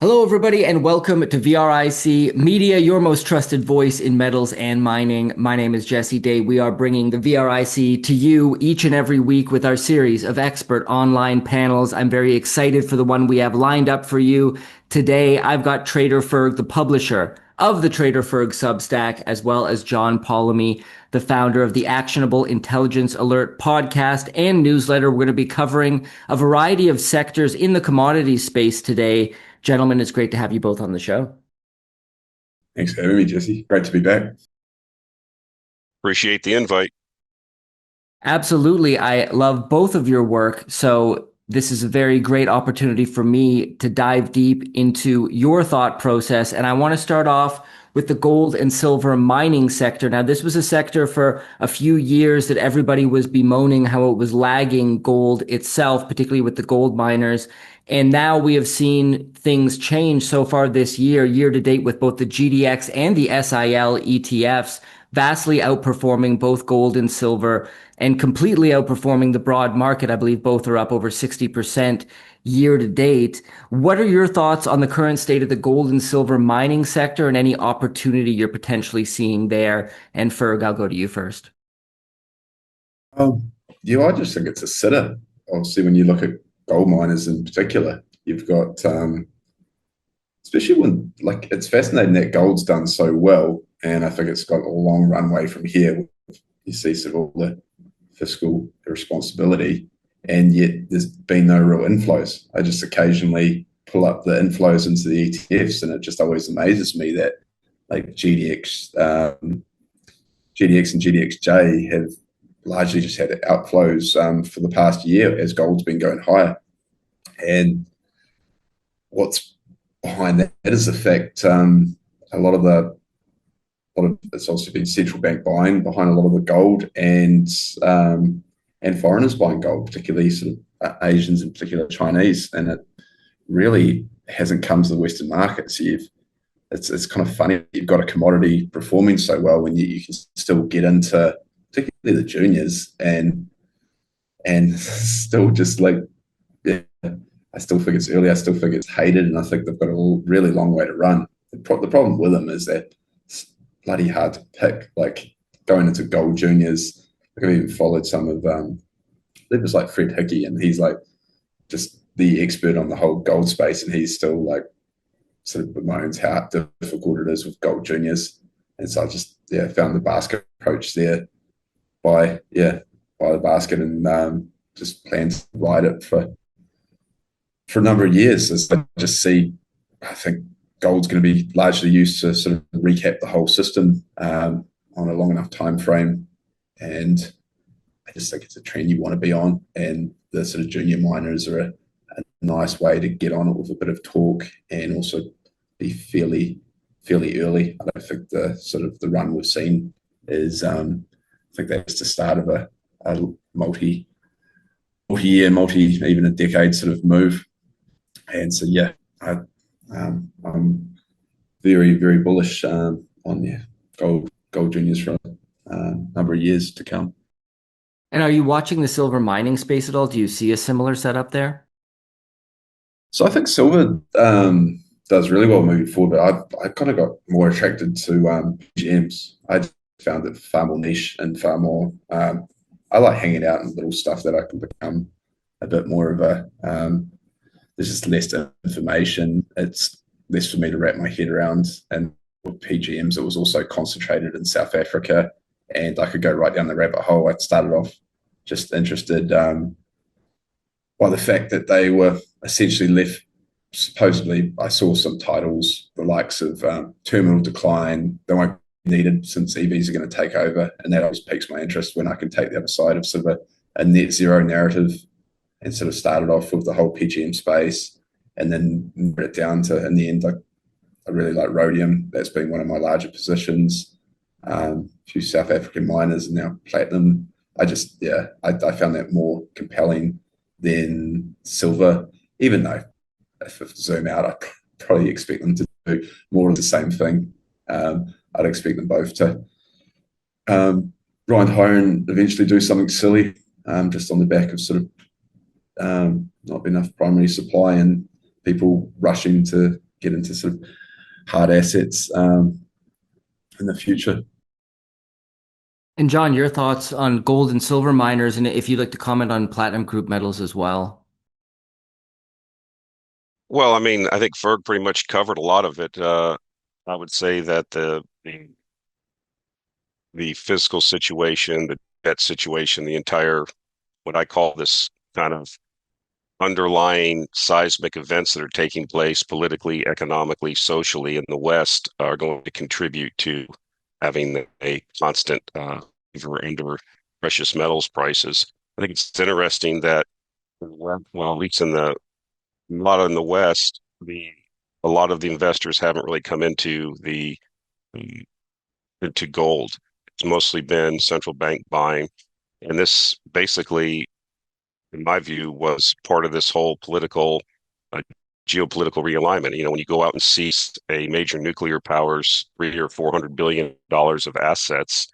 Hello, everybody, and welcome to VRIC Media, your most trusted voice in metals and mining. My name is Jesse Day. We are bringing the VRIC to you each and every week with our series of expert online panels. I'm very excited for the one we have lined up for you today. I've got Trader Ferg, the publisher of the Trader Ferg Substack, as well as John Polomny, the founder of the Actionable Intelligence Alert podcast and newsletter. We're going to be covering a variety of sectors in the commodities space today. Gentlemen, it's great to have you both on the show. Thanks for having me, Jesse. Great to be back. Appreciate the invite. Absolutely. I love both of your work. So this is a very great opportunity for me to dive deep into your thought process. And I want to start off with the gold and silver mining sector. Now, this was a sector for a few years that everybody was bemoaning how it was lagging gold itself, particularly with the gold miners. And now we have seen things change so far this year to date, with both the GDX and the SIL ETFs vastly outperforming both gold and silver and completely outperforming the broad market. I believe both are up over 60% year to date. What are your thoughts on the current state of the gold and silver mining sector and any opportunity you're potentially seeing there? And Ferg, I'll go to you first. I just think it's a sitter. Obviously, when you look at gold miners in particular, you've got, especially when, it's fascinating that gold's done so well, and I think it's got a long runway from here. You see sort of all the fiscal irresponsibility, and yet there's been no real inflows. I just occasionally pull up the inflows into the ETFs, and it just always amazes me that GDX and GDXJ have largely just had outflows for the past year as gold's been going higher. And what's behind that is the fact it's also been central bank buying behind a lot of the gold, and foreigners buying gold, particularly sort of Asians, in particular Chinese, and it really hasn't come to the Western market. So it's kind of funny, you've got a commodity performing so well when you can still get into particularly the juniors and still just I still think it's early, I still think it's hated, and I think they've got a really long way to run. The problem with them is that it's bloody hard to pick. Like going into gold juniors, I've even followed some of it was like Fred Hickey, and he's like just the expert on the whole gold space, and he's still sort of bemoans how difficult it is with gold juniors. And so I just found the basket approach there, by the basket, and just plan to ride it for a number of years. As I just see, I think gold's going to be largely used to sort of recap the whole system on a long enough time frame, and I just think it's a trend you want to be on, and the sort of junior miners are a nice way to get on it with a bit of torque and also be fairly early. I don't think the sort of the run we've seen is I think that's the start of a multi-year, even a decade sort of move. And so, I'm very, very bullish on gold juniors for a number of years to come. And are you watching the silver mining space at all? Do you see a similar setup there? So I think silver does really well moving forward, but I kind of got more attracted to PGMs. I found it far more niche and far more. I like hanging out in little stuff that I can become a bit more of a. There's just less information. It's less for me to wrap my head around. And with PGMs, it was also concentrated in South Africa, and I could go right down the rabbit hole. I started off just interested by the fact that they were essentially left. Supposedly, I saw some titles, the likes of terminal decline. They won't be needed since EVs are going to take over, and that always piques my interest when I can take the other side of sort of a net zero narrative, and sort of started off with the whole PGM space, and then narrowed it down to, in the end, I really like rhodium. That's been one of my larger positions. A few South African miners, and now platinum. I found that more compelling than silver, even though if I zoom out, I probably expect them to do more of the same thing. I'd expect them both to grind higher and eventually do something silly, just on the back of sort of not enough primary supply and people rushing to get into sort of hard assets in the future. And John, your thoughts on gold and silver miners, and if you'd like to comment on platinum group metals as well. Well, I mean, I think Ferg pretty much covered a lot of it. I would say that the fiscal situation, the debt situation, the entire what I call this kind of underlying seismic events that are taking place politically, economically, socially in the West are going to contribute to having a constant under precious metals prices. I think it's interesting that, well, at least in the a lot in the West, the a lot of the investors haven't really come um, into gold. It's mostly been central bank buying, and this basically, in my view, was part of this whole political, uh, geopolitical realignment. You know, when you go out and seize a major nuclear power's 300 or $400 billion of assets,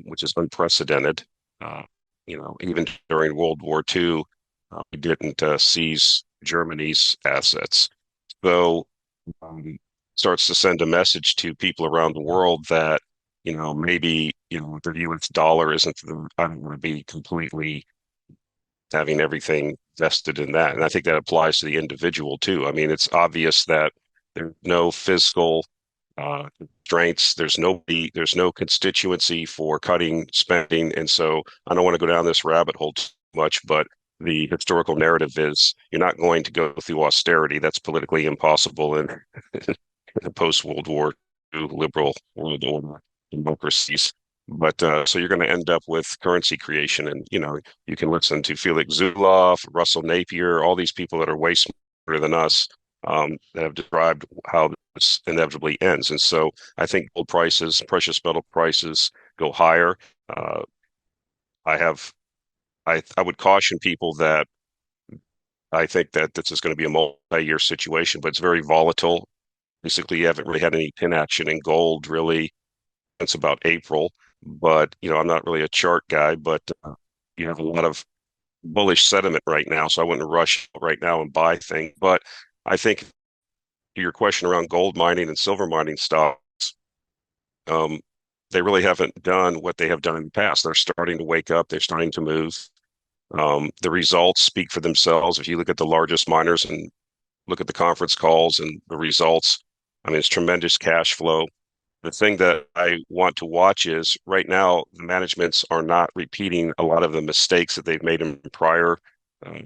which is unprecedented. Uh, you know, even during World War II, we didn't seize Germany's assets. So um, starts to send a message to people around the world that, maybe, the US dollar isn't I don't want to be completely having everything vested in that. And I think that applies to the individual too. I mean, it's obvious that there's no fiscal constraints. There's no constituency for cutting spending. And so I don't want to go down this rabbit hole too much, but the historical narrative is you're not going to go through austerity. That's politically impossible in, in the post-World War II liberal world order democracies. But so you're going to end up with currency creation. And, you can listen to Felix Zulauf, Russell Napier, all these people that are way smarter than us that have described how this inevitably ends. And so I think gold prices, precious metal prices go higher. Uh, I have, I would caution people that I think that this is going to be a multi-year situation, but it's very volatile. Basically, you haven't really had any pin action in gold really since about April. But, I'm not really a chart guy, but you have a lot of bullish sentiment right now. So I wouldn't rush right now and buy things. But I think to your question around gold mining and silver mining stocks, um, they really haven't done what they have done in the past. They're starting to wake up. They're starting to move. The results speak for themselves. If you look at the largest miners and look at the conference calls and the results, I mean, it's tremendous cash flow. The thing that I want to watch is right now, the managements are not repeating a lot of the mistakes that they've made in prior um,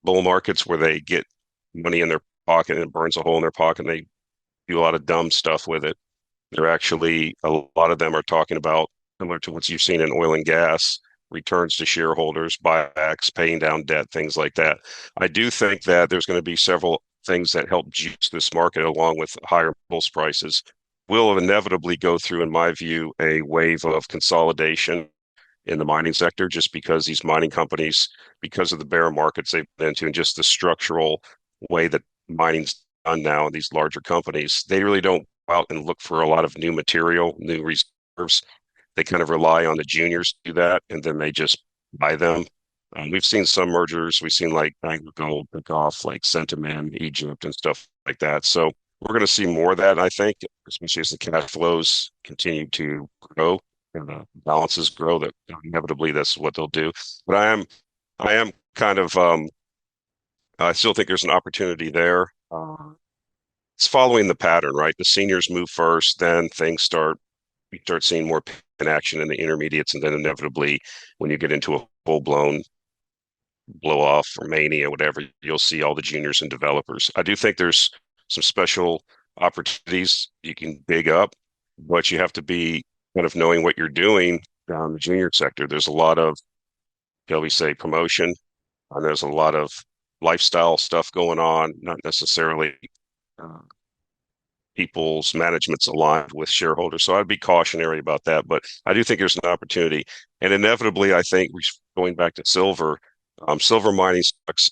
bull markets where they get money in their pocket and it burns a hole in their pocket and they do a lot of dumb stuff with it. They're actually, a lot of them are talking about, similar to what you've seen in oil and gas, returns to shareholders, buybacks, paying down debt, things like that. I do think that there's going to be several things that help juice this market along with higher metals prices. We'll inevitably go through, in my view, a wave of consolidation in the mining sector just because these mining companies, because of the bear markets they've been into and just the structural way that mining's done now, these larger companies, they really don't go out and look for a lot of new material, new reserves. They kind of rely on the juniors to do that, and then they just buy them. We've seen some mergers. We've seen like AngloGold pick off like Centamin, Egypt, and stuff like that. So we're going to see more of that, I think, especially as the cash flows continue to grow and the balances grow. That inevitably that's what they'll do. But I am kind of, I still think there's an opportunity there. It's following the pattern, right? The seniors move first, then we start seeing more in action in the intermediates, and then inevitably, when you get into a full blown blow off or mania, whatever, you'll see all the juniors and developers. I do think there's some special opportunities you can dig up, but you have to be kind of knowing what you're doing down the junior sector. There's a lot of, shall we say, promotion, and there's a lot of lifestyle stuff going on, not necessarily uh, people's management's aligned with shareholders. So I'd be cautionary about that. But I do think there's an opportunity. And inevitably, I think going back to silver, silver mining stocks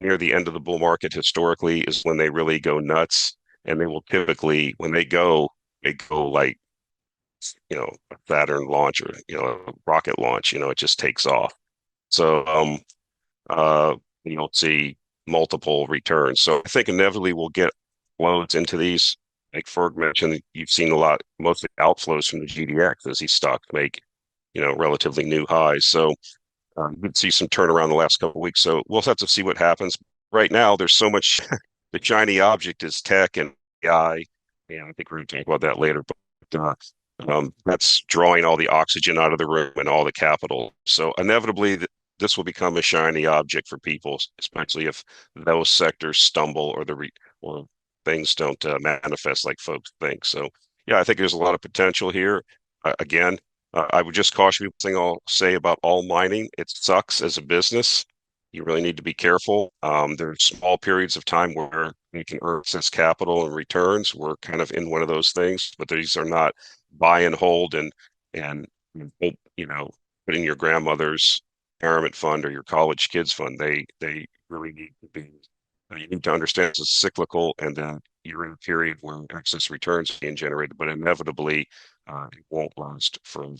near the end of the bull market historically is when they really go nuts. And they will typically, when they go like, a Saturn launch or, a rocket launch, it just takes off. So uh, you'll see multiple returns. So I think inevitably we'll get flows into these. Like Ferg mentioned, you've seen a lot, mostly outflows from the GDX as these stocks make, relatively new highs. So you could see some turnaround the last couple of weeks. So we'll have to see what happens. Right now, there's so much. The shiny object is tech and AI. Yeah, I think we're going to talk about that later. But that's drawing all the oxygen out of the room and all the capital. So inevitably, this will become a shiny object for people, especially if those sectors stumble or things don't manifest like folks think. So yeah, I think there's a lot of potential here. Again, I would just caution you. Thing I'll say about all mining: it sucks as a business. You really need to be careful. There's small periods of time where you can earn excess capital and returns. We're kind of in one of those things, but these are not buy and hold and put in your grandmother's retirement fund or your college kids fund. They really need to be. You need to understand it's cyclical, and then you're in a period where excess returns are being generated, but inevitably it won't last forever.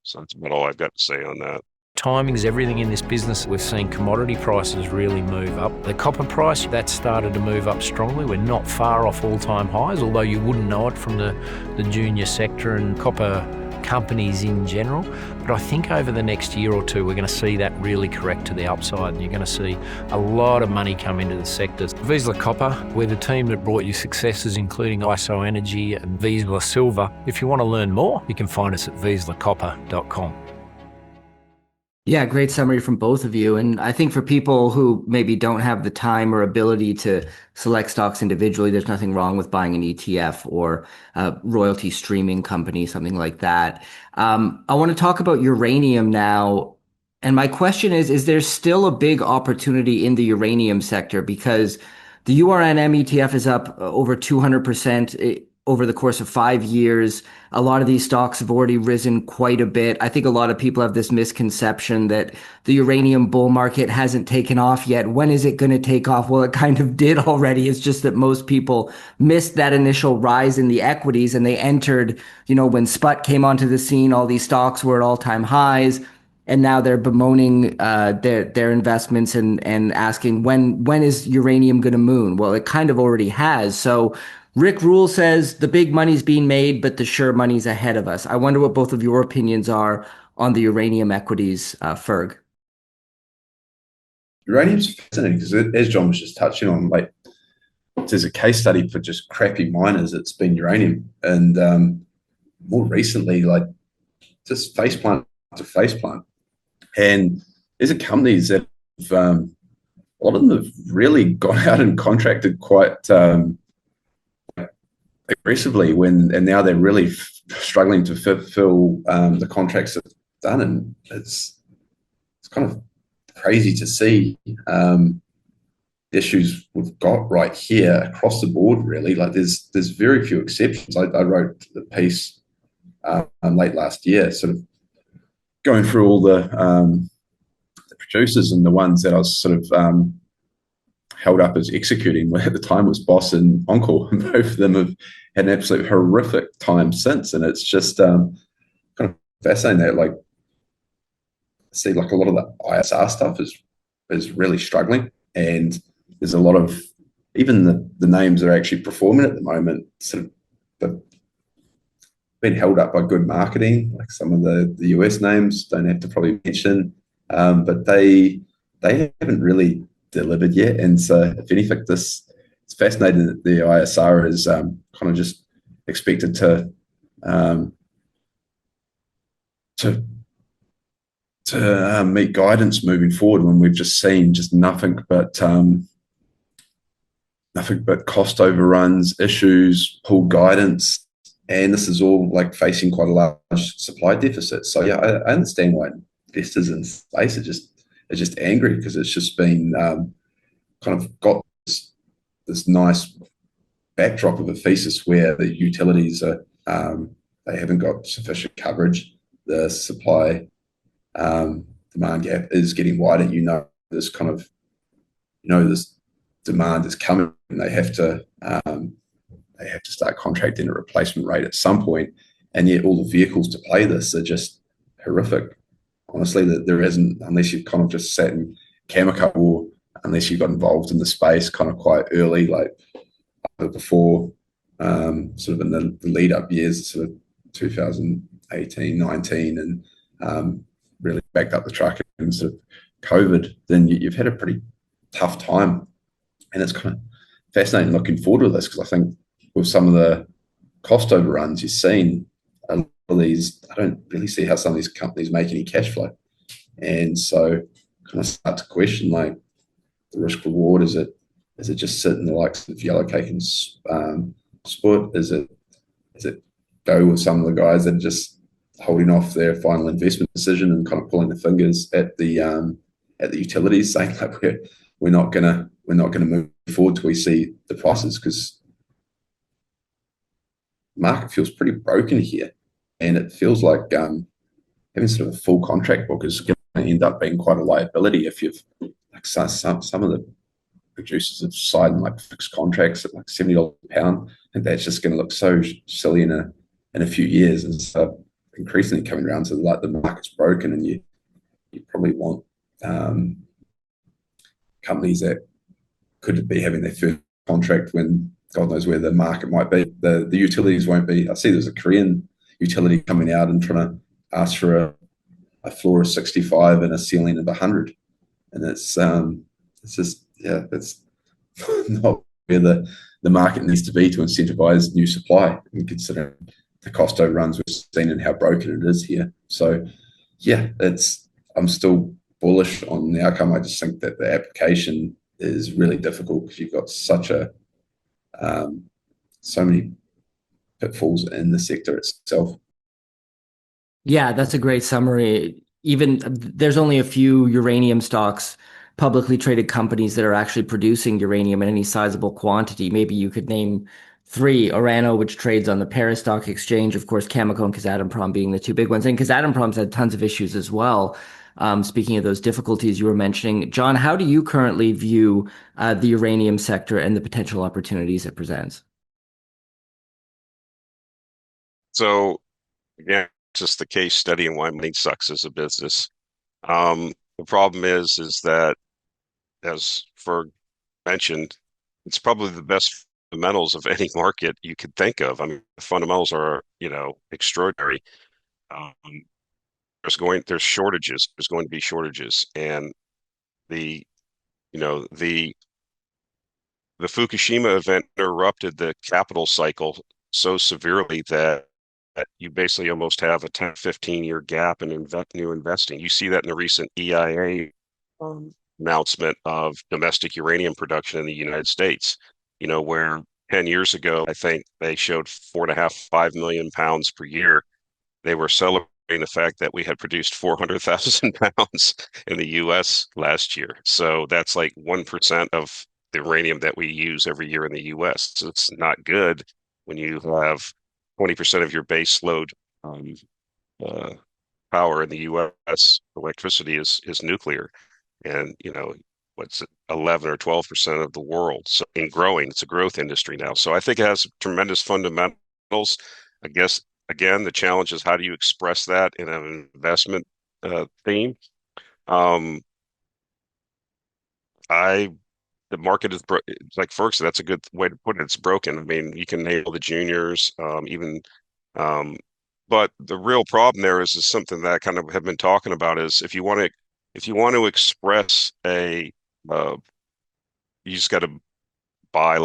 So that's about all I've got to say on that. Timing is everything in this business. We've seen commodity prices really move up. The copper price, that started to move up strongly. We're not far off all-time highs, although you wouldn't know it from the junior sector and copper companies in general. But I think over the next year or two, we're going to see that really correct to the upside, and you're going to see a lot of money come into the sectors. Vizsla Copper, we're the team that brought you successes, including ISO Energy and Vizsla Silver. If you want to learn more, you can find us at vizslacopper.com. Yeah, great summary from both of you. And I think for people who maybe don't have the time or ability to select stocks individually, there's nothing wrong with buying an ETF or a royalty streaming company, something like that. I want to talk about uranium now. And my question is there still a big opportunity in the uranium sector? Because the URNM ETF is up over 200% over the course of 5 years. A lot of these stocks have already risen quite a bit. I think a lot of people have this misconception that the uranium bull market hasn't taken off yet. When is it going to take off? Well, it kind of did already. It's just that most people missed that initial rise in the equities, and they entered, when SPUT came onto the scene, all these stocks were at all-time highs. And now they're bemoaning their investments and asking when is uranium going to moon? Well, it kind of already has. So Rick Rule says the big money's being made, but the sure money's ahead of us. I wonder what both of your opinions are on the uranium equities, Ferg. Uranium's fascinating because, as John was just touching on, like, there's a case study for just crappy miners. It's been uranium, and more recently, like, just faceplant to faceplant. And these are companies that a lot of them have really gone out and contracted quite aggressively and now they're really struggling to fulfill the contracts that they've done. And it's kind of crazy to see issues we've got right here across the board, really. Like there's very few exceptions. I wrote the piece late last year, sort of going through all the producers, and the ones that I was sort of held up as executing, where at the time was Boss and Encore, and both of them have had an absolute horrific time since. And it's just kind of fascinating that, like, see, like, a lot of the ISR stuff is really struggling, and there's a lot of, even the names that are actually performing at the moment, sort of been held up by good marketing. Like some of the US names, don't have to probably mention, but they haven't really delivered yet. And so, if anything, it's fascinating that the ISR is kind of just expected to meet guidance moving forward, when we've just seen just nothing but cost overruns, issues, pulled guidance. And this is all like facing quite a large supply deficit. So yeah, I understand why investors in space are just angry, because it's just been kind of got this nice backdrop of a thesis where the utilities are they haven't got sufficient coverage. The supply demand gap is getting wider. This kind of this demand is coming, and they have to start contracting a replacement rate at some point, and yet all the vehicles to play this are just horrific. Honestly, that there isn't, unless you've kind of just sat in Cameco, or unless you got involved in the space kind of quite early, like before, sort of in the lead up years, sort of 2018, 19, and really backed up the truck and sort of COVID, then you've had a pretty tough time. And it's kind of fascinating looking forward to this, because I think with some of the cost overruns you've seen, a lot of these, I don't really see how some of these companies make any cash flow. And so kind of start to question, like, the risk reward. Is it just sit in the likes of yellow cake and split? Is it go with some of the guys that are just holding off their final investment decision and kind of pulling the fingers at the utilities, saying like we're not gonna move forward till we see the prices, because the market feels pretty broken here, and it feels like having sort of a full contract book is going to end up being quite a liability if you've, like, some of the producers have signed like fixed contracts at like $70 a pound, and that's just going to look so silly in a few years. And so increasingly coming around to, like, the market's broken, and you probably want companies that could be having their first contract when God knows where the market might be. The utilities won't be. I see there's a Korean utility coming out and trying to ask for a floor of 65 and a ceiling of 100, and it's just, yeah, that's not where the market needs to be to incentivize new supply, and considering the cost overruns we've seen and how broken it is here. So yeah, I'm still bullish on the outcome. I just think that the application is really difficult, because you've got so many pitfalls in the sector itself. Yeah, that's a great summary. Even there's only a few uranium stocks, publicly traded companies, that are actually producing uranium in any sizable quantity. Maybe you could name three: Orano, which trades on the Paris Stock Exchange, of course, Cameco and Kazatomprom being the two big ones. And Kazatomprom's had tons of issues as well. Speaking of those difficulties you were mentioning, John, how do you currently view the uranium sector and the potential opportunities it presents? So again, just the case study and why mining sucks as a business. The problem is that, as Ferg mentioned, it's probably the best fundamentals of any market you could think of. I mean, the fundamentals are, extraordinary. Um, there's shortages. There's going to be shortages, and the the Fukushima event interrupted the capital cycle so severely that you basically almost have a 10, 15-year gap in new investing. You see that in the recent EIA announcement of domestic uranium production in the United States, where 10 years ago, I think they showed 4.5, 5 million pounds per year. They were celebrating the fact that we had produced 400,000 pounds in the US last year. So that's like 1% of the uranium that we use every year in the US. So it's not good when you have 20% of your base load power in the US, electricity is nuclear. And, what's it, 11 or 12% of the world. So in growing, it's a growth industry now. So I think it has tremendous fundamentals. I guess, again, the challenge is how do you express that in an investment theme? The market is like Ferg said, that's a good way to put it. It's broken. I mean, you can nail the juniors, but the real problem there is something that I kind of have been talking about, is if you want to express you just got to buy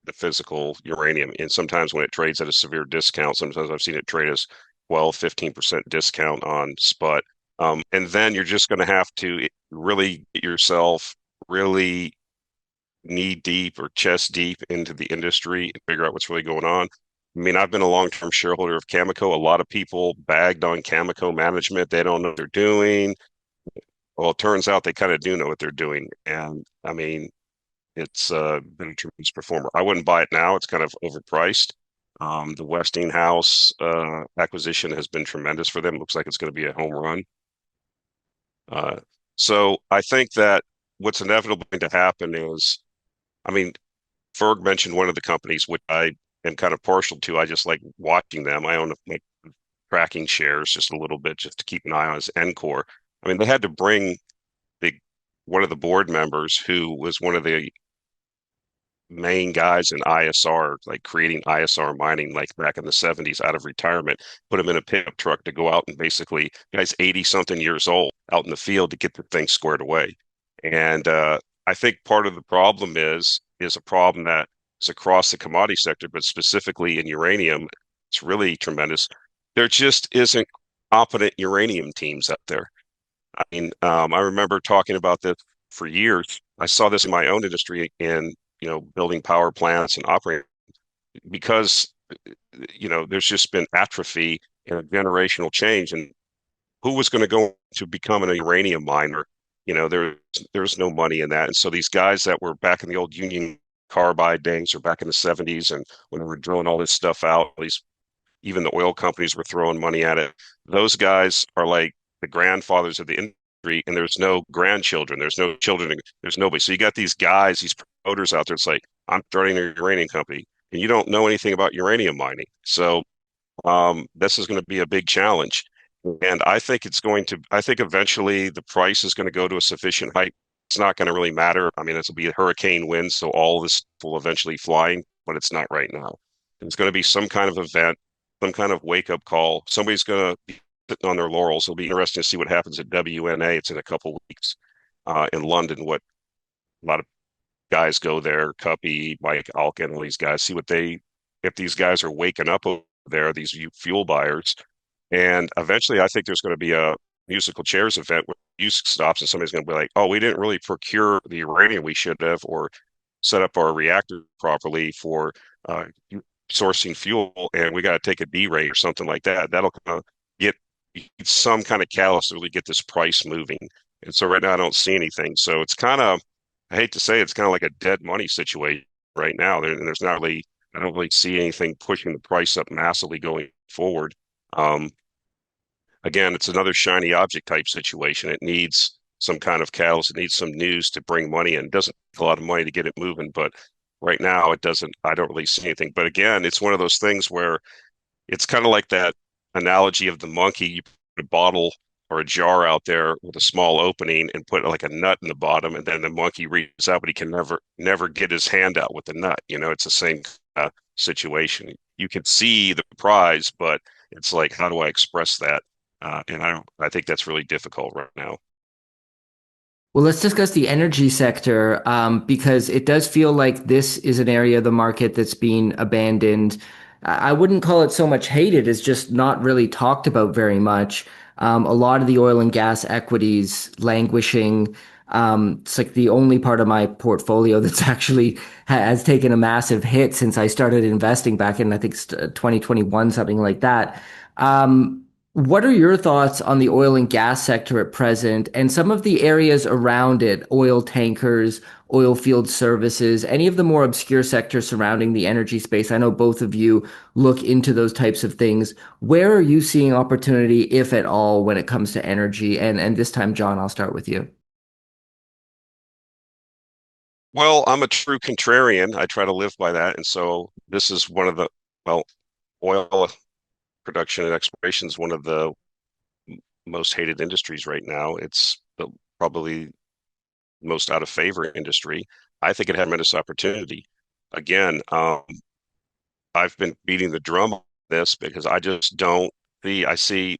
the physical uranium. And sometimes when it trades at a severe discount, sometimes I've seen it trade as 12, 15% discount on spot. And then you're just going to have to really get yourself really knee deep or chest deep into the industry and figure out what's really going on. I mean, I've been a long-term shareholder of Cameco. A lot of people bagged on Cameco management. They don't know what they're doing. Well, it turns out they kind of do know what they're doing. And I mean, it's been a tremendous performer. I wouldn't buy it now. It's kind of overpriced. The Westinghouse acquisition has been tremendous for them. Looks like it's going to be a home run. So I think that what's inevitably going to happen is, I mean, Ferg mentioned one of the companies, which I am kind of partial to. I just like watching them. I own like tracking shares just a little bit just to keep an eye on, is Encore. I mean, they had to bring one of the board members, who was one of the main guys in ISR, like creating ISR mining, like back in the 70s out of retirement, put them in a pickup truck to go out and basically, guys 80 something years old out in the field to get the thing squared away. And I think part of the problem is a problem that is across the commodity sector, but specifically in uranium, it's really tremendous. There just isn't competent uranium teams out there. I mean, I remember talking about this for years. I saw this in my own industry in, building power plants and operating because, there's just been atrophy and a generational change. And who was going to go to becoming a uranium miner? There's no money in that. And so these guys that were back in the old Union Carbide days or back in the 70s and when we were drilling all this stuff out, even the oil companies were throwing money at it. Those guys are like the grandfathers of the industry, and there's no grandchildren, there's no children, there's nobody. So you got these guys, these promoters out there. It's like, I'm starting a uranium company, and you don't know anything about uranium mining. So this is going to be a big challenge. And I think eventually the price is going to go to a sufficient height. It's not going to really matter. I mean, it'll be a hurricane wind, so all this will eventually fly, but it's not right now. There's going to be some kind of event, some kind of wake up call. Somebody's going to be sitting on their laurels. It'll be interesting to see what happens at WNA. It's in a couple weeks in London. What a lot of guys go there, Cuppy, Mike Alkin, all these guys, see if these guys are waking up over there, these fuel buyers. And eventually, I think there's going to be a musical chairs event where music stops and somebody's going to be like, oh, we didn't really procure the uranium we should have or set up our reactor properly for sourcing fuel, and we got to take a D rate or something like that. That'll kind of get some kind of catalyst to really get this price moving. And so right now, I don't see anything. So it's kind of, I hate to say, it's kind of like a dead money situation right now. There's not really, I don't really see anything pushing the price up massively going forward. Um, Again, it's another shiny object type situation. It needs some kind of catalyst. It needs some news to bring money in. It doesn't take a lot of money to get it moving, but right now it doesn't. I don't really see anything. But again, it's one of those things where it's kind of like that analogy of the monkey. You put a bottle or a jar out there with a small opening and put like a nut in the bottom, and then the monkey reaches out, but he can never get his hand out with the nut. It's the same situation. You can see the prize, but it's like, how do I express that? And I think that's really difficult right now. Well, let's discuss the energy sector because it does feel like this is an area of the market that's being abandoned. I wouldn't call it so much hated as just not really talked about very much. A lot of the oil and gas equities languishing. It's like the only part of my portfolio that's actually has taken a massive hit since I started investing back in, I think, 2021, something like that. What are your thoughts on the oil and gas sector at present and some of the areas around it, oil tankers, oil field services, any of the more obscure sectors surrounding the energy space? I know both of you look into those types of things. Where are you seeing opportunity, if at all, when it comes to energy? And this time, John, I'll start with you. Well, I'm a true contrarian. I try to live by that. And so this is one of the, well, oil production and exploration is one of the most hated industries right now. It's probably most out of favor industry. I think it had tremendous opportunity. Again, I've been beating the drum on this because I just don't see, I see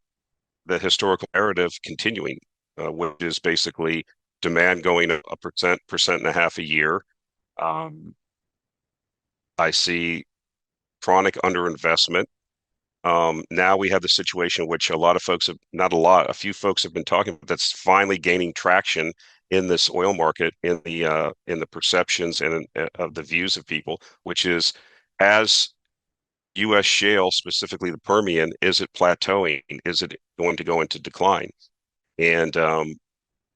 the historical narrative continuing, which is basically demand going a percent and a half a year. I see chronic underinvestment. Now we have the situation which a lot of folks have, not a lot, a few folks have been talking about that's finally gaining traction in this oil market, in the perceptions and of the views of people, which is as U.S. shale, specifically the Permian, is it plateauing? Is it going to go into decline? And a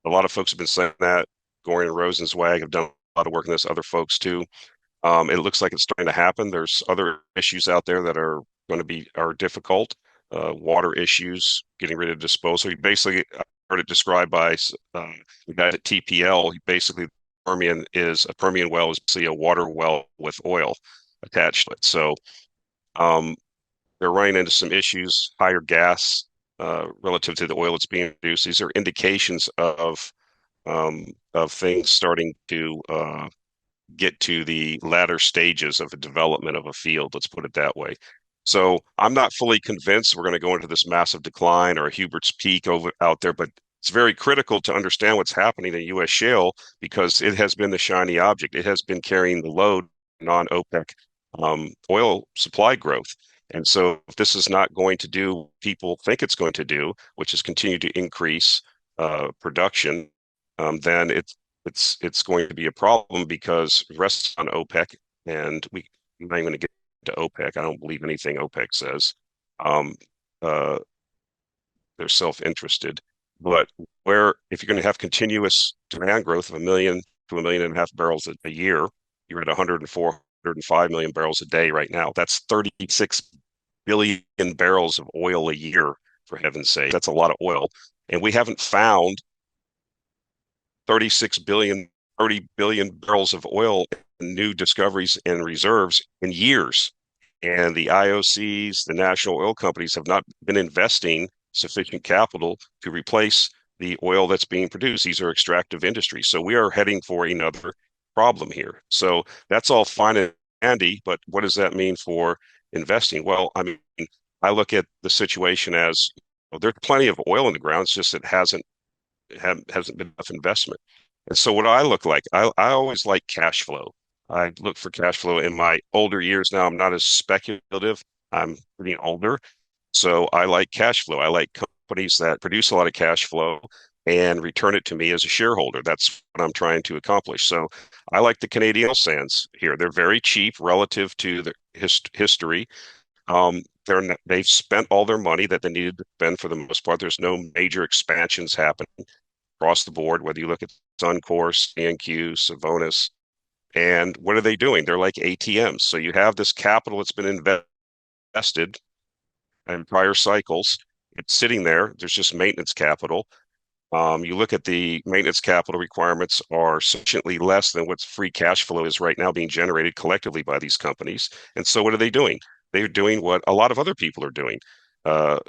lot of folks have been saying that. Gorian and Rosenzweig have done a lot of work on this, other folks too. It looks like it's starting to happen. There's other issues out there that are going to be difficult. Water issues, getting rid of disposal. Basically, I heard it described by the guy at TPL. Basically, a Permian well is basically a water well with oil attached to it. So they're running into some issues, higher gas relative to the oil that's being produced. These are indications of things starting to get to the latter stages of a development of a field. Let's put it that way. So I'm not fully convinced we're going to go into this massive decline or a Hubert's peak out there, but it's very critical to understand what's happening in U.S. shale because it has been the shiny object. It has been carrying the load non-OPEC oil supply growth. And so if this is not going to do what people think it's going to do, which is continue to increase production, then it's going to be a problem because it rests on OPEC, and I'm not even going to get to OPEC. I don't believe anything OPEC says. Um, uh, they're self-interested. But if you're going to have continuous demand growth of 1 million to 1.5 million barrels a year, you're at 104, 105 million barrels a day right now. That's 36 billion barrels of oil a year, for heaven's sake. That's a lot of oil. And we haven't found 30 billion barrels of oil in new discoveries and reserves in years. And the IOCs, the national oil companies, have not been investing sufficient capital to replace the oil that's being produced. These are extractive industries. So we are heading for another problem here. So that's all fine and dandy, but what does that mean for investing? Well, I mean, I look at the situation as there's plenty of oil in the ground. It's just it hasn't been enough investment. And so what do I look like? I always like cash flow. I look for cash flow in my older years now. I'm not as speculative. I'm getting older. So I like cash flow. I like companies that produce a lot of cash flow and return it to me as a shareholder. That's what I'm trying to accomplish. So I like the Canadian oil sands here. They're very cheap relative to the history. They've spent all their money that they needed to spend for the most part. There's no major expansions happening across the board, whether you look at Suncor, CNQ, Savonis. And what are they doing? They're like ATMs. So you have this capital that's been invested in prior cycles. It's sitting there. There's just maintenance capital. You look at the maintenance capital requirements are sufficiently less than what free cash flow is right now being generated collectively by these companies. And so what are they doing? They're doing what a lot of other people are doing. We're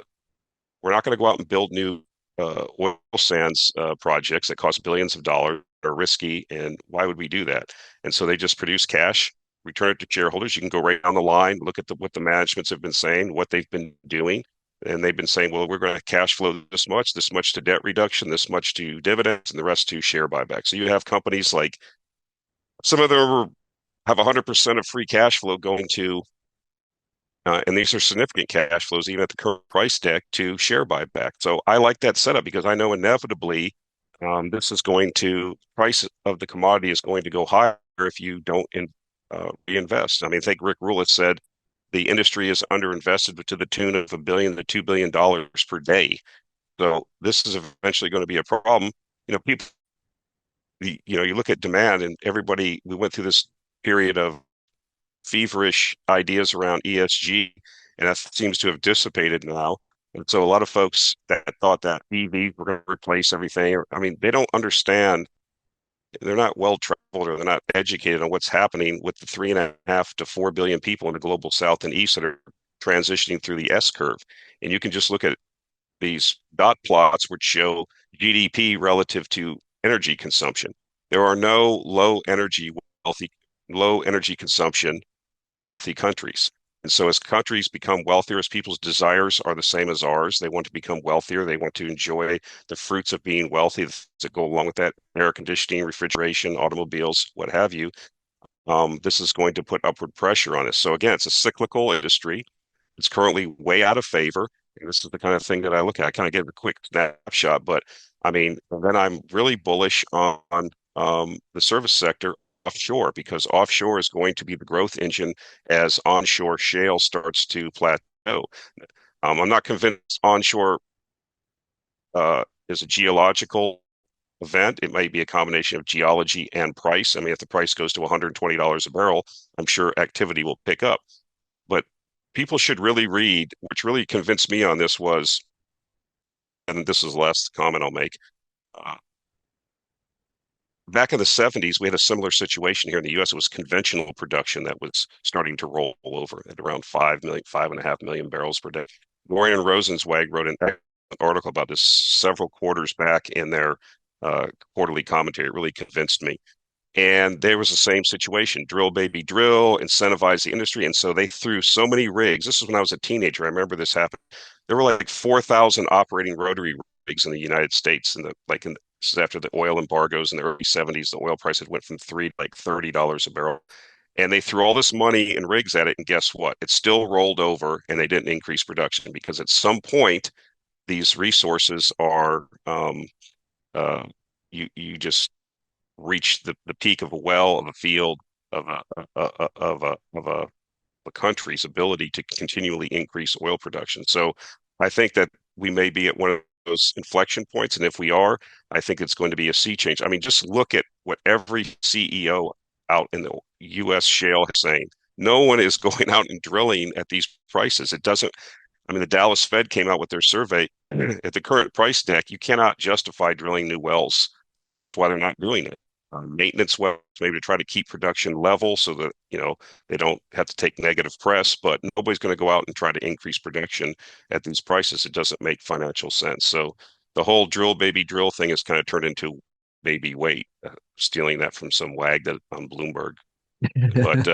not going to go out and build new oil sands projects that cost billions of dollars, are risky, and why would we do that? And so they just produce cash, return it to shareholders. You can go right down the line, look at what the managements have been saying, what they've been doing. And they've been saying, well, we're going to cash flow this much to debt reduction, this much to dividends, and the rest to share buyback. So you have companies like some of them have 100% of free cash flow going to, and these are significant cash flows, even at the current price deck, to share buyback. So I like that setup because I know inevitably this is price of the commodity is going to go higher if you don't reinvest. I mean, I think Rick Rule said the industry is underinvested to the tune of $1 billion to $2 billion per day. So this is eventually going to be a problem. People, you look at demand and we went through this period of feverish ideas around ESG, and that seems to have dissipated now. And so a lot of folks that thought that EVs were going to replace everything, I mean, they don't understand. They're not well traveled or they're not educated on what's happening with the 3.5 to 4 billion people in the global South and East that are transitioning through the S curve. And you can just look at these dot plots which show GDP relative to energy consumption. There are no low energy consumption countries. And so as countries become wealthier, as people's desires are the same as ours, they want to become wealthier. They want to enjoy the fruits of being wealthy that go along with that, air conditioning, refrigeration, automobiles, what have you. This is going to put upward pressure on us. So again, it's a cyclical industry. It's currently way out of favor. And this is the kind of thing that I look at. I kind of give a quick snapshot, but I mean, then I'm really bullish on the service sector offshore, because offshore is going to be the growth engine as onshore shale starts to plateau. I'm not convinced onshore is a geological event. It may be a combination of geology and price. I mean, if the price goes to $120 a barrel, I'm sure activity will pick up. But people should really read, which really convinced me on this was, and this is the last comment I'll make, back in the 70s, we had a similar situation here in the U.S. It was conventional production that was starting to roll over at around 5.5 million barrels per day. Dorian and Rosenzweig wrote an article about this several quarters back in their quarterly commentary. It really convinced me. And there was the same situation, drill, baby, drill, incentivize the industry. And so they threw so many rigs. This was when I was a teenager. I remember this happened. There were like 4,000 operating rotary rigs in the United States. This is after the oil embargoes in the early 70s. The oil price had went from $3 to like $30 a barrel. And they threw all this money and rigs at it. And guess what? It still rolled over and they didn't increase production because at some point, these resources are, you just reach the peak of a well, of a field, of a country's ability to continually increase oil production. So I think that we may be at one of those inflection points, and if we are, I think it's going to be a sea change. I mean, just look at what every CEO out in the U.S. shale is saying. No one is going out and drilling at these prices. It doesn't. I mean, the Dallas Fed came out with their survey. At the current price deck, you cannot justify drilling new wells. That's why they're not doing it. Maintenance wells, maybe to try to keep production level so that, they don't have to take negative press, but nobody's going to go out and try to increase production at these prices. It doesn't make financial sense. So the whole drill, baby, drill thing has kind of turned into baby wait, stealing that from some wag that on Bloomberg. But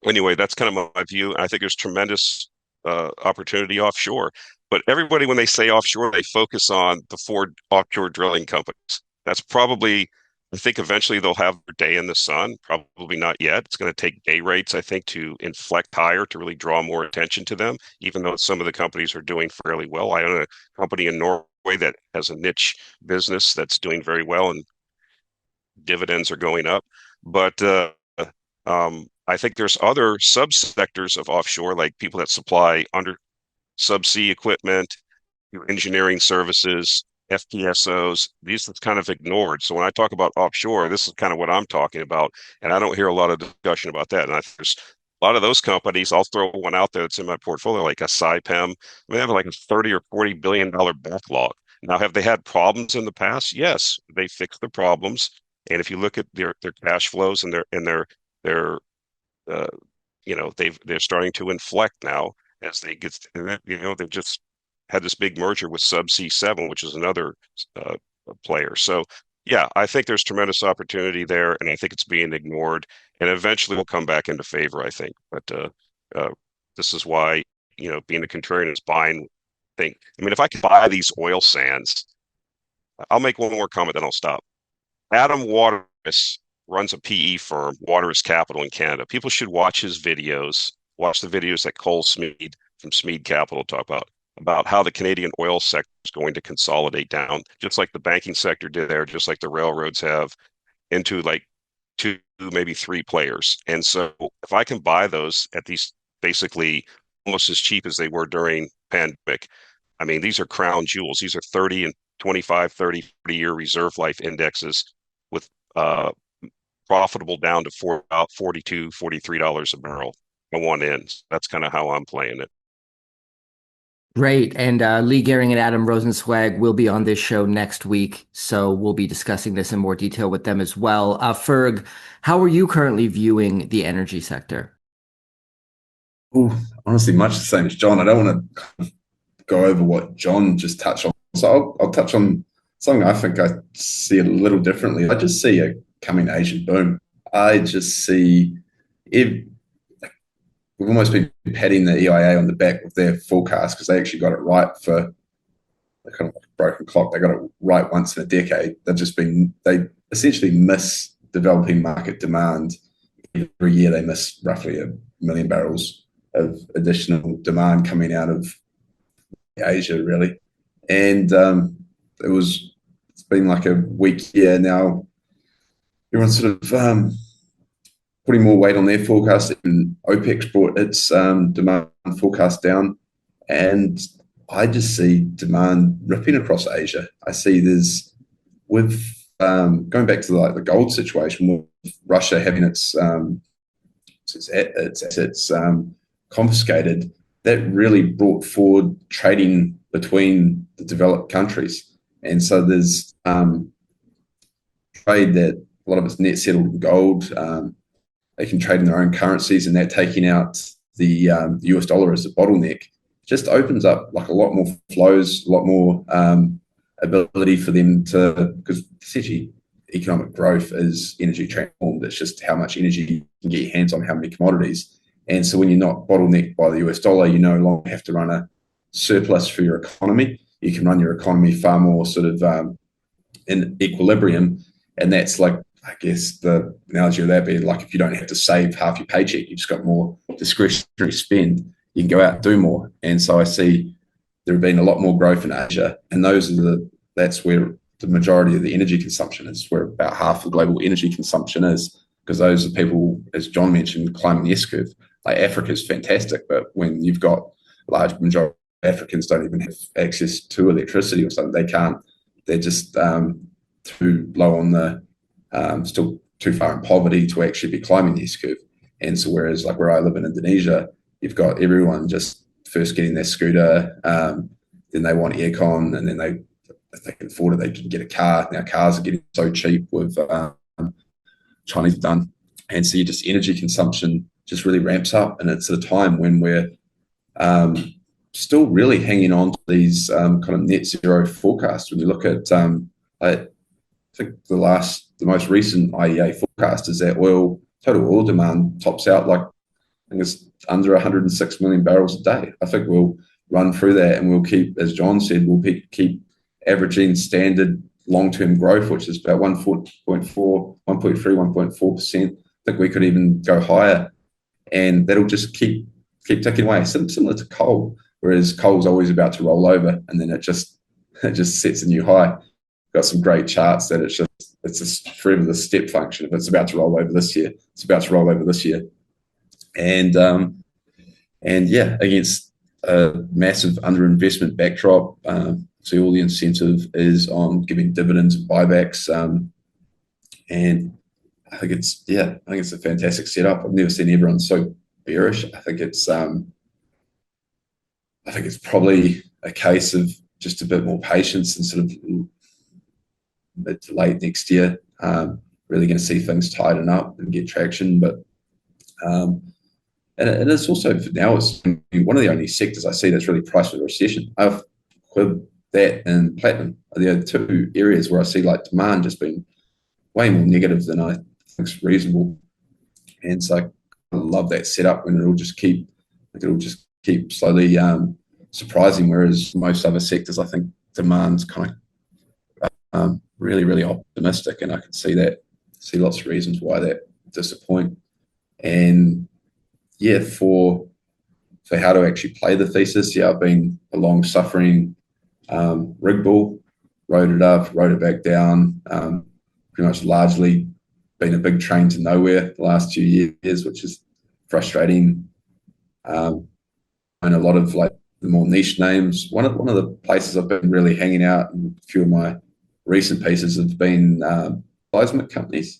anyway, that's kind of my view. I think there's tremendous opportunity offshore. But everybody, when they say offshore, they focus on the four offshore drilling companies. That's probably, I think eventually they'll have their day in the sun. Probably not yet. It's going to take day rates, I think, to inflect higher to really draw more attention to them, even though some of the companies are doing fairly well. I own a company in Norway that has a niche business that's doing very well and dividends are going up. But I think there's other subsectors of offshore, like people that supply under subsea equipment, engineering services, FPSOs. These are kind of ignored. So when I talk about offshore, this is kind of what I'm talking about. And I don't hear a lot of discussion about that. And there's a lot of those companies. I'll throw one out there that's in my portfolio, like a Saipem. I mean, they have like a $30 or $40 billion backlog. Now, have they had problems in the past? Yes, they fixed the problems. And if you look at their cash flows and their they're starting to inflect now as they get, they've just had this big merger with Subsea 7, which is another player. So yeah, I think there's tremendous opportunity there, and I think it's being ignored, and eventually will come back into favor, I think. But this is why, being a contrarian is buying thing. I mean, if I could buy these oil sands, I'll make one more comment, then I'll stop. Adam Waterous runs a PE firm, Waterous Capital in Canada. People should watch his videos, watch the videos that Cole Smead from Smead Capital talk about how the Canadian oil sector is going to consolidate down, just like the banking sector did there, just like the railroads have, into like 2, maybe 3 players. And so if I can buy those at these basically almost as cheap as they were during pandemic, I mean, these are crown jewels. These are 30 and 25, 30, 40-year reserve life indexes with profitable down to about $42, $43 a barrel. I want in. That's kind of how I'm playing it. Great. And Lee Gehring and Adam Rosenzweig will be on this show next week. So we'll be discussing this in more detail with them as well. Ferg, how are you currently viewing the energy sector? Ooh, honestly, much the same as John. I don't want to go over what John just touched on. So I'll touch on something I think I see a little differently. I just see a coming Asian boom. I just see we've almost been patting the EIA on the back with their forecast because they actually got it right for kind of like a broken clock. They got it right once in a decade. They essentially miss developing market demand. Every year they miss roughly 1 million barrels of additional demand coming out of Asia, really. And it's been like a weak year now. Everyone's sort of putting more weight on their forecast, and OPEC's brought its demand forecast down. And I just see demand ripping across Asia. I see with going back to the gold situation, with Russia having its assets confiscated, that really brought forward trading between the developed countries. And so there's trade that a lot of it's net settled in gold. They can trade in their own currencies, and they're taking out the US dollar as a bottleneck. Just opens up like a lot more flows, a lot more ability for them to, because essentially economic growth is energy transformed. It's just how much energy you can get your hands on, how many commodities. And so when you're not bottlenecked by the US dollar, you no longer have to run a surplus for your economy. You can run your economy far more sort of in equilibrium. And that's like, I guess the analogy of that being like, if you don't have to save half your paycheck, you've just got more discretionary spend, you can go out and do more. And so I see there have been a lot more growth in Asia, and that's where the majority of the energy consumption is, where about half the global energy consumption is, because those are people, as John mentioned, climbing the S curve. Like Africa is fantastic, but when you've got a large majority of Africans don't even have access to electricity or something, they can't. They're just too low on the, still too far in poverty to actually be climbing the S curve. And so whereas like where I live in Indonesia, you've got everyone just first getting their scooter, then they want aircon, and then if they can afford it, they can get a car. Now cars are getting so cheap with Chinese done. And so you just energy consumption just really ramps up. And it's at a time when we're still really hanging on to these kind of net zero forecasts. When you look at, I think the most recent IEA forecast is that total oil demand tops out like, I think it's under 106 million barrels a day. I think we'll run through that, and we'll keep, as John said, we'll keep averaging standard long-term growth, which is about 1.3, 1.4%. I think we could even go higher, and that'll just keep ticking away, similar to coal, whereas coal's always about to roll over, and then it just sets a new high. Got some great charts that it's just forever the step function. If it's about to roll over this year, it's about to roll over this year. And yeah, against a massive underinvestment backdrop, so all the incentive is on giving dividends and buybacks, and I think it's a fantastic setup. I've never seen everyone so bearish. I think it's probably a case of just a bit more patience and sort of mid to late next year. Really going to see things tighten up and get traction, but. And it's also, now it's one of the only sectors I see that's really priced for the recession. I've quibbed that and platinum are the other two areas where I see like demand just being way more negative than I think is reasonable. And so I love that setup when it'll just keep slowly surprising, whereas most other sectors, I think demand's kind of really, really optimistic, and I can see lots of reasons why that disappoint. And yeah, for how to actually play the thesis, I've been a long-suffering rig bull, rode it up, rode it back down, pretty much largely been a big train to nowhere the last 2 years, which is frustrating. And a lot of like the more niche names. One of the places I've been really hanging out, and a few of my recent pieces have been seismic companies.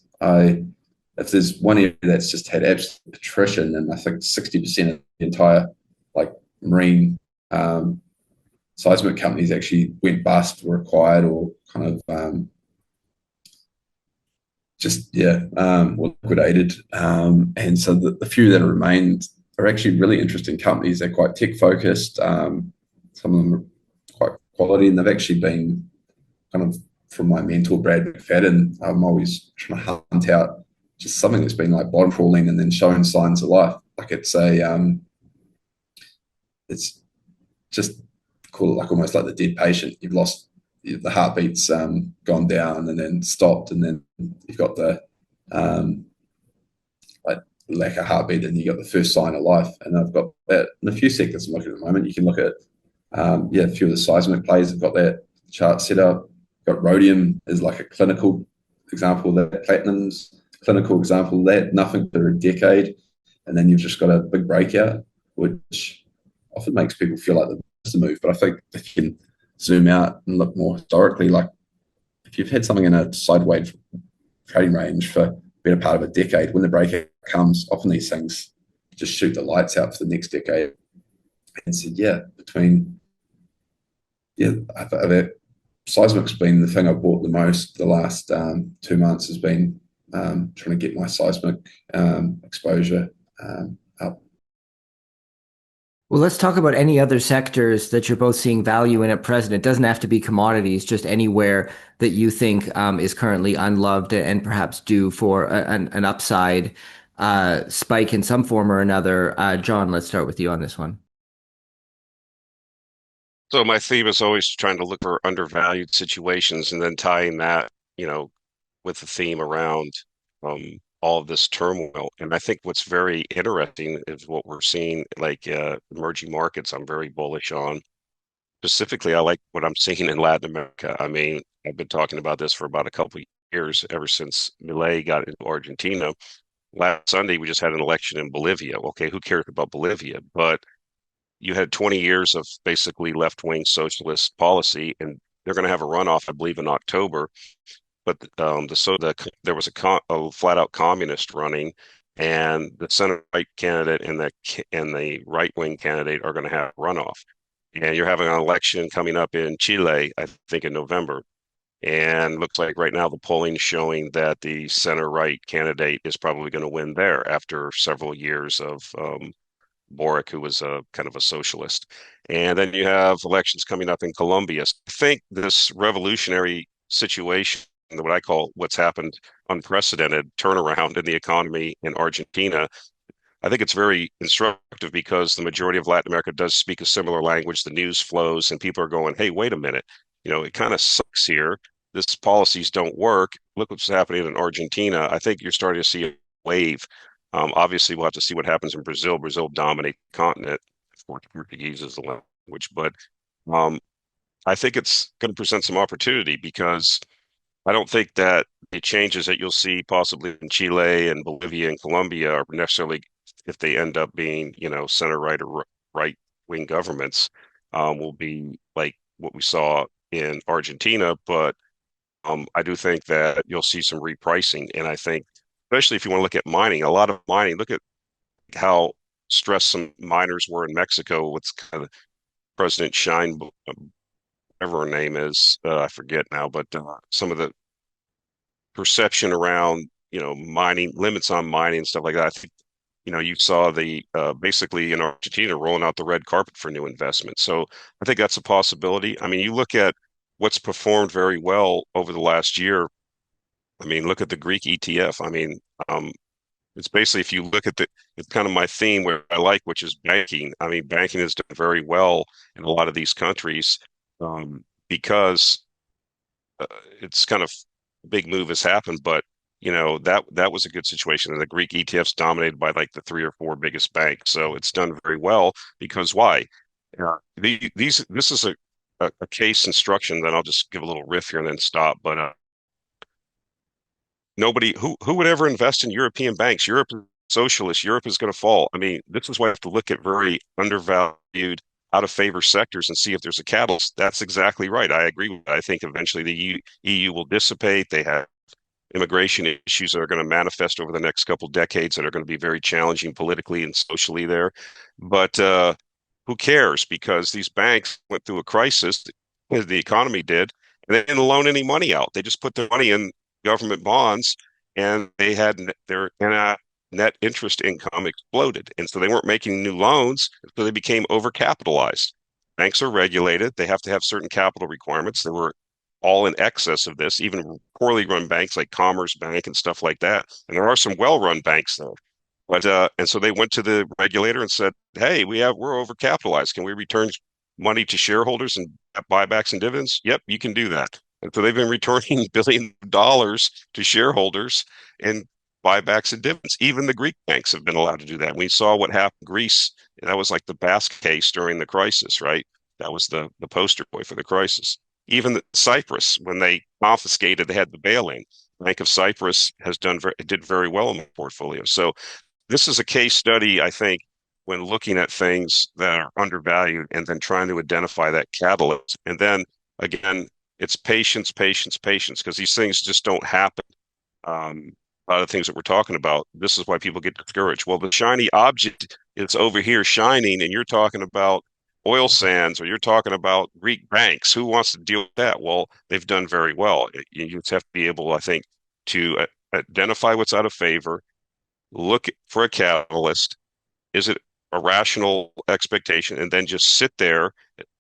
If there's one area that's just had absolute attrition, and I think 60% of the entire like marine seismic companies actually went bust, were acquired, or kind of were liquidated. And so the few that are remained are actually really interesting companies. They're quite tech focused. Some of them are quite quality, and they've actually been kind of, from my mentor Brad McFadden, I'm always trying to hunt out just something that's been like bottom crawling and then showing signs of life. Like it's just call it like almost like the dead patient. You've lost the heartbeat's gone down and then stopped, and then you've got the like lack of heartbeat, and you got the first sign of life. And I've got that in a few sectors I'm looking at the moment. You can look at a few of the seismic plays have got that chart set up. Got rhodium is like a clinical example of that. Platinum's clinical example of that. Nothing for a decade, and then you've just got a big breakout, which often makes people feel like they've missed a move. But I think if you can zoom out and look more historically, like if you've had something in a sideways trading range for a better part of a decade, when the breakout comes, often these things just shoot the lights out for the next decade. And so seismic's been the thing I've bought the most the last 2 months. Has been trying to get my seismic exposure up. Well, let's talk about any other sectors that you're both seeing value in at present. It doesn't have to be commodities, just anywhere that you think is currently unloved and perhaps due for an upside spike in some form or another. John, let's start with you on this one. So my theme is always trying to look for undervalued situations and then tying that, with the theme around all of this turmoil. And I think what's very interesting is what we're seeing, like emerging markets, I'm very bullish on. Specifically, I like what I'm seeing in Latin America. I mean, I've been talking about this for about a couple of years, ever since Milei got into Argentina. Last Sunday, we just had an election in Bolivia. Okay, who cares about Bolivia? But you had 20 years of basically left-wing socialist policy, and they're going to have a runoff, I believe, in October. But there was a flat-out communist running, and the center-right candidate and the right-wing candidate are going to have a runoff. And you're having an election coming up in Chile, I think, in November. And looks like right now the polling showing that the center-right candidate is probably going to win there after several years of VRIC, who was a kind of a socialist. And then you have elections coming up in Colombia. So I think this revolutionary situation, what I call what's happened, unprecedented turnaround in the economy in Argentina, I think it's very instructive because the majority of Latin America does speak a similar language. The news flows, and people are going, "Hey, wait a minute! It kind of sucks here. This policies don't work. Look what's happening in Argentina." I think you're starting to see a wave. Obviously, we'll have to see what happens in Brazil. Brazil dominates the continent. Of course, Portuguese is the language, but um, I think it's going to present some opportunity because I don't think that the changes that you'll see possibly in Chile and Bolivia and Colombia are necessarily, if they end up being, center right or right wing governments, will be like what we saw in Argentina. But I do think that you'll see some repricing. And I think, especially if you want to look at mining, a lot of mining, look at how stressed some miners were in Mexico with kind of President Shine, whatever her name is, I forget now, but some of the perception around, mining, limits on mining and stuff like that. I think, you saw the basically in Argentina rolling out the red carpet for new investments. So I think that's a possibility. I mean, you look at what's performed very well over the last year. I mean, look at the Greek ETF. I mean, it's basically, if you look at it's kind of my theme where I like, which is banking. I mean, banking has done very well in a lot of these countries because it's kind of a big move has happened, but that was a good situation. And the Greek ETF's dominated by like the three or four biggest banks, so it's done very well because why? This is a case instruction. Then I'll just give a little riff here and then stop. But nobody who would ever invest in European banks? Europe is socialist. Europe is going to fall. I mean, this is why I have to look at very undervalued, out of favor sectors and see if there's a catalyst. That's exactly right. I agree with that. I think eventually the EU will dissipate. They have immigration issues that are going to manifest over the next couple of decades that are going to be very challenging politically and socially there. But who cares? Because these banks went through a crisis, as the economy did, and they didn't loan any money out. They just put their money in government bonds, and they had their net interest income exploded. And so they weren't making new loans, so they became overcapitalized. Banks are regulated. They have to have certain capital requirements. They were all in excess of this, even poorly run banks like Commerce Bank and stuff like that. And there are some well-run banks though. But and so they went to the regulator and said, "Hey, we're overcapitalized. Can we return money to shareholders and buybacks and dividends?" Yep, you can do that. And so they've been returning billions of dollars to shareholders in buybacks and dividends. Even the Greek banks have been allowed to do that. We saw what happened in Greece. That was like the basket case during the crisis, right? That was the poster boy for the crisis. Even Cyprus, when they confiscated, they had the bail-in. Bank of Cyprus did very well in the portfolio. So this is a case study, I think, when looking at things that are undervalued and then trying to identify that catalyst. And then again, it's patience, patience, patience, because these things just don't happen. A lot of things that we're talking about, this is why people get discouraged. Well, the shiny object is over here shining, and you're talking about oil sands, or you're talking about Greek banks. Who wants to deal with that? Well, they've done very well. You just have to be able, I think, to identify what's out of favor, look for a catalyst. Is it a rational expectation, and then just sit there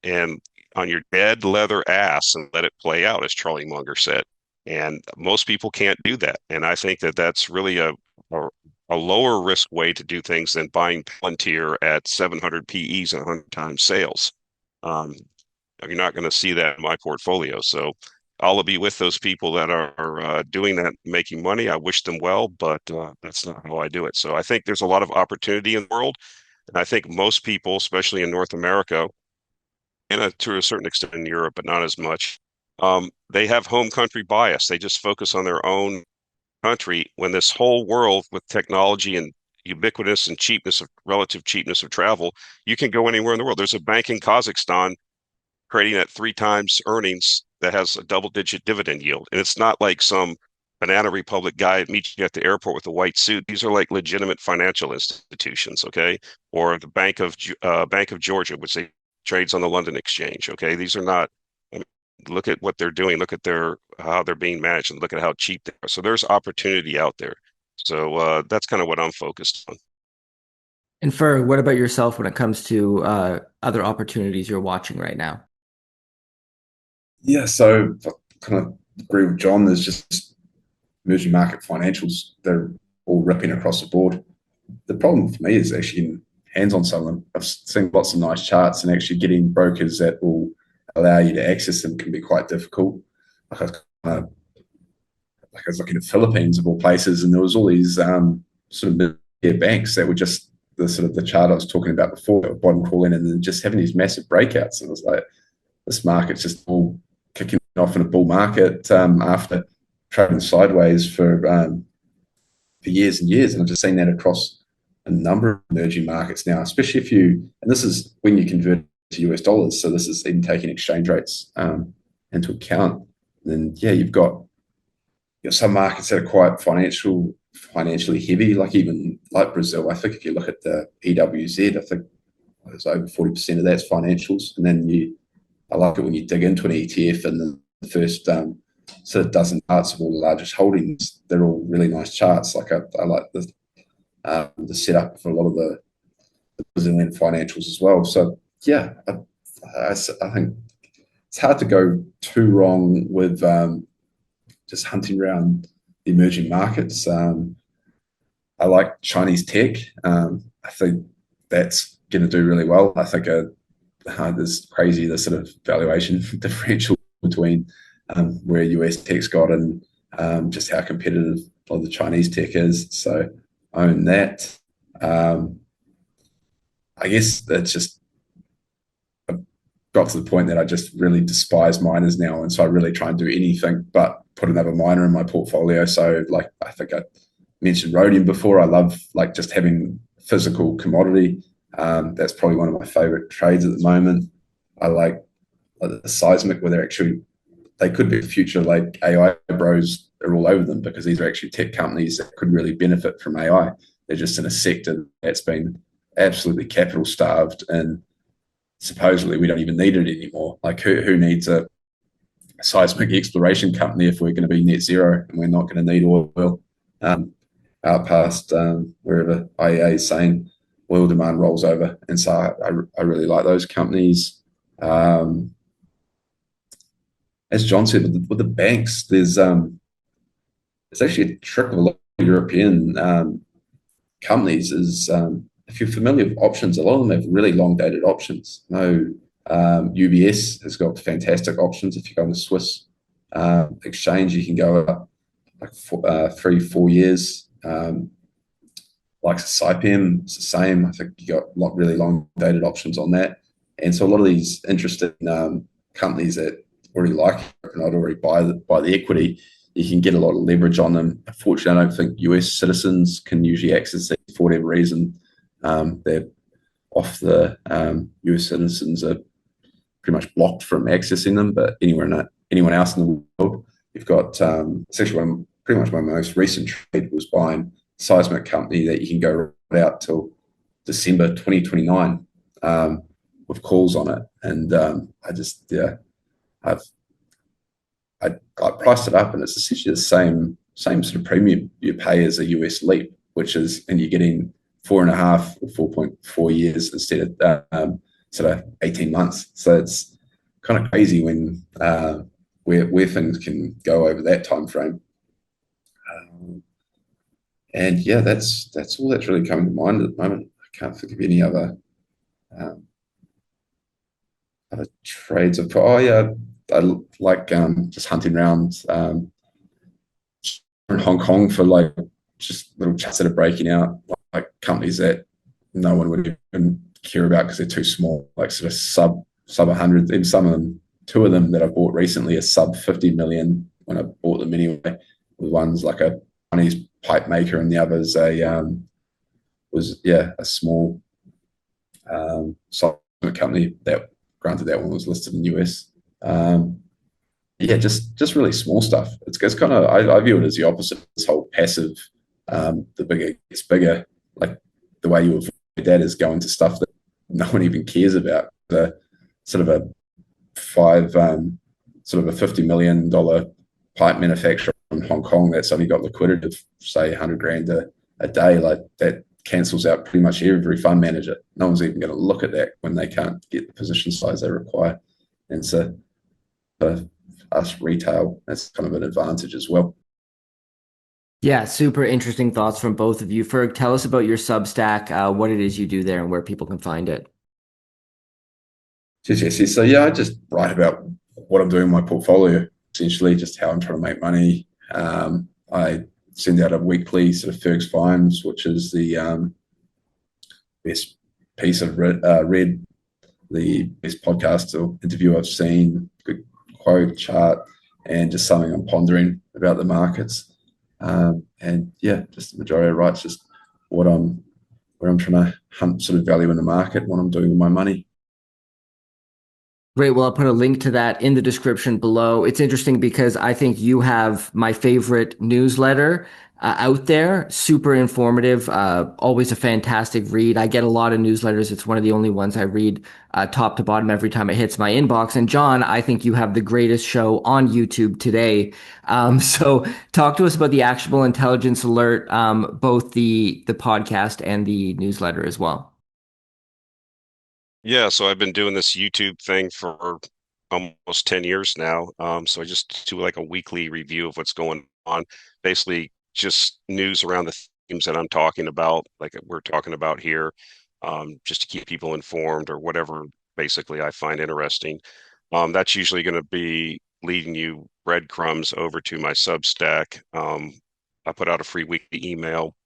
and on your dead leather ass and let it play out, as Charlie Munger said. And most people can't do that. And I think that that's really a lower risk way to do things than buying Palantir at 700 PEs and 100 times sales. Um, you're not going to see that in my portfolio. So I'll be with those people that are doing that, making money. I wish them well, but that's not how I do it. So I think there's a lot of opportunity in the world. And I think most people, especially in North America, and to a certain extent in Europe, but not as much, they have home country bias. They just focus on their own country when this whole world with technology and ubiquitous and relative cheapness of travel, you can go anywhere in the world. There's a bank in Kazakhstan trading at 3 times earnings that has a double-digit dividend yield. And it's not like some Banana Republic guy meets you at the airport with a white suit. These are like legitimate financial institutions, okay? Or the Bank of Georgia, which they trades on the London Exchange, okay? These are not. I mean, look at what they're doing. Look at how they're being managed, and look at how cheap they are. So there's opportunity out there. So that's kind of what I'm focused on. And Ferg, what about yourself when it comes to other opportunities you're watching right now? Yeah, so I kind of agree with John. There's just emerging market financials. They're all ripping across the board. The problem for me is actually getting hands on some of them. I've seen lots of nice charts, and actually getting brokers that will allow you to access them can be quite difficult. Like I was looking at the Philippines of all places, and there was all these sort of mid-tier banks that were just the chart I was talking about before, bottom crawling, and then just having these massive breakouts. And I was like, this market's just all kicking off in a bull market after trading sideways for years and years. And I've just seen that across a number of emerging markets now, especially and this is when you convert to US dollars. So this is even taking exchange rates into account. And then, yeah, you've got some markets that are quite financially heavy, even like Brazil. I think if you look at the EWZ, I think it's over 40% of that's financials. And then I like it when you dig into an ETF and the first sort of dozen charts of all the largest holdings, they're all really nice charts. Like I like the setup for a lot of the Brazilian financials as well. So yeah, I think it's hard to go too wrong with just hunting around the emerging markets. I like Chinese tech. I think that's going to do really well. I think there's the sort of valuation differential between where US tech's got and just how competitive a lot of the Chinese tech is. So own that. I guess that's just got to the point that I just really despise miners now, and so I really try and do anything but put another miner in my portfolio. So I think I mentioned rhodium before. I love just having physical commodity. That's probably one of my favorite trades at the moment. I like the seismic, where they could be the future. AI bros are all over them, because these are actually tech companies that could really benefit from AI. They're just in a sector that's been absolutely capital starved, and supposedly we don't even need it anymore. Who needs a seismic exploration company if we're going to be net zero and we're not going to need oil out past wherever IEA is saying oil demand rolls over. And so I really like those companies. As John said, with the banks, there's actually a trick of a lot of European companies is if you're familiar with options, a lot of them have really long dated options. UBS has got fantastic options. If you go on the Swiss exchange, you can go up 3-4 years. Like Saipem, it's the same. I think you got really long dated options on that. And so a lot of these interesting companies that already like it and I'd already buy the equity, you can get a lot of leverage on them. Unfortunately, I don't think US citizens can usually access it for whatever reason. They're off the US citizens are pretty much blocked from accessing them, but anyone else in the world, you've got it's actually pretty much my most recent trade was buying a seismic company that you can go right out till December 2029 with calls on it. And I priced it up, and it's essentially the same sort of premium you pay as a US LEAP, and you're getting 4.5 or 4.4 years instead of sort of 18 months. So it's kind of crazy when where things can go over that time frame. And yeah, that's all that's really coming to mind at the moment. I can't think of any other trades. Oh yeah, I like just hunting around in Hong Kong for like just little chats that are breaking out, like companies that no one would even care about because they're too small, like sort of sub 100. Even some of them, two of them that I bought recently are sub 50 million when I bought them anyway. One's like a Chinese pipe maker, and the other's a small software company that, granted, that one was listed in the US. Yeah, just really small stuff. It's kind of, I view it as the opposite of this whole passive, the bigger gets bigger. Like the way you avoid that is going to stuff that no one even cares about. The sort of a $50 million pipe manufacturer in Hong Kong that's only got liquidity of say 100 grand a day, like that cancels out pretty much every fund manager. No one's even going to look at that when they can't get the position size they require. And so us retail, that's kind of an advantage as well. Yeah, super interesting thoughts from both of you. Ferg, tell us about your Substack, what it is you do there and where people can find it. Yes. So yeah, I just write about what I'm doing in my portfolio, essentially just how I'm trying to make money. I send out a weekly sort of Ferg's Finds, which is the best piece I've read, the best podcast or interview I've seen, good quote, chart, and just something I'm pondering about the markets. And yeah, just the majority I write's just where I'm trying to hunt sort of value in the market, what I'm doing with my money. Great. Well, I'll put a link to that in the description below. It's interesting because I think you have my favorite newsletter out there. Super informative. Always a fantastic read. I get a lot of newsletters. It's one of the only ones I read top to bottom every time it hits my inbox. And John, I think you have the greatest show on YouTube today. So talk to us about the Actionable Intelligence Alert, both the podcast and the newsletter as well. Yeah, so I've been doing this YouTube thing for almost 10 years now. So I just do like a weekly review of what's going on, basically just news around the themes that I'm talking about, like we're talking about here, just to keep people informed or whatever basically I find interesting. That's usually going to be leading you breadcrumbs over to my Substack. I put out a free weekly email,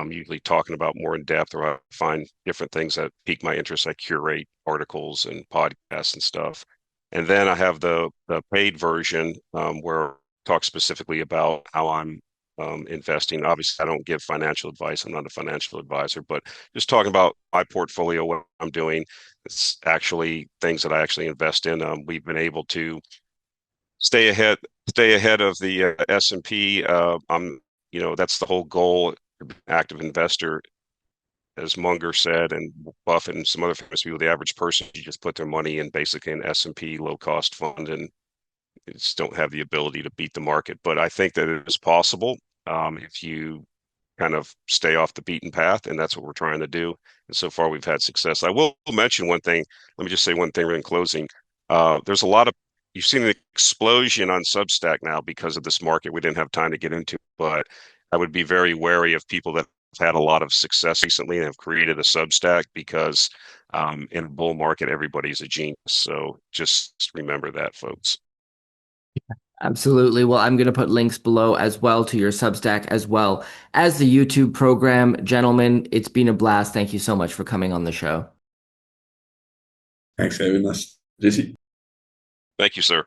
usually talking about more in depth, or I find different things that pique my interest. I curate articles and podcasts and stuff. And then I have the paid version where I talk specifically about how I'm investing. Obviously, I don't give financial advice. I'm not a financial advisor, but just talking about my portfolio, what I'm doing. It's actually things that I actually invest in. We've been able to stay ahead of the S&P. That's the whole goal. Active investor, as Munger said, and Buffett and some other famous people. The average person, you just put their money in basically an S&P low cost fund, and just don't have the ability to beat the market. But I think that it is possible if you kind of stay off the beaten path, and that's what we're trying to do. And so far, we've had success. I will mention one thing. Let me just say one thing in closing. There's a lot of You've seen an explosion on Substack now because of this market we didn't have time to get into, but I would be very wary of people that have had a lot of success recently and have created a Substack because in a bull market, everybody's a genius. So just remember that, folks. Absolutely. Well, I'm going to put links below as well to your Substack as well as the YouTube program. Gentlemen, it's been a blast. Thank you so much for coming on the show. Thanks for having us, Jesse. Thank you, sir.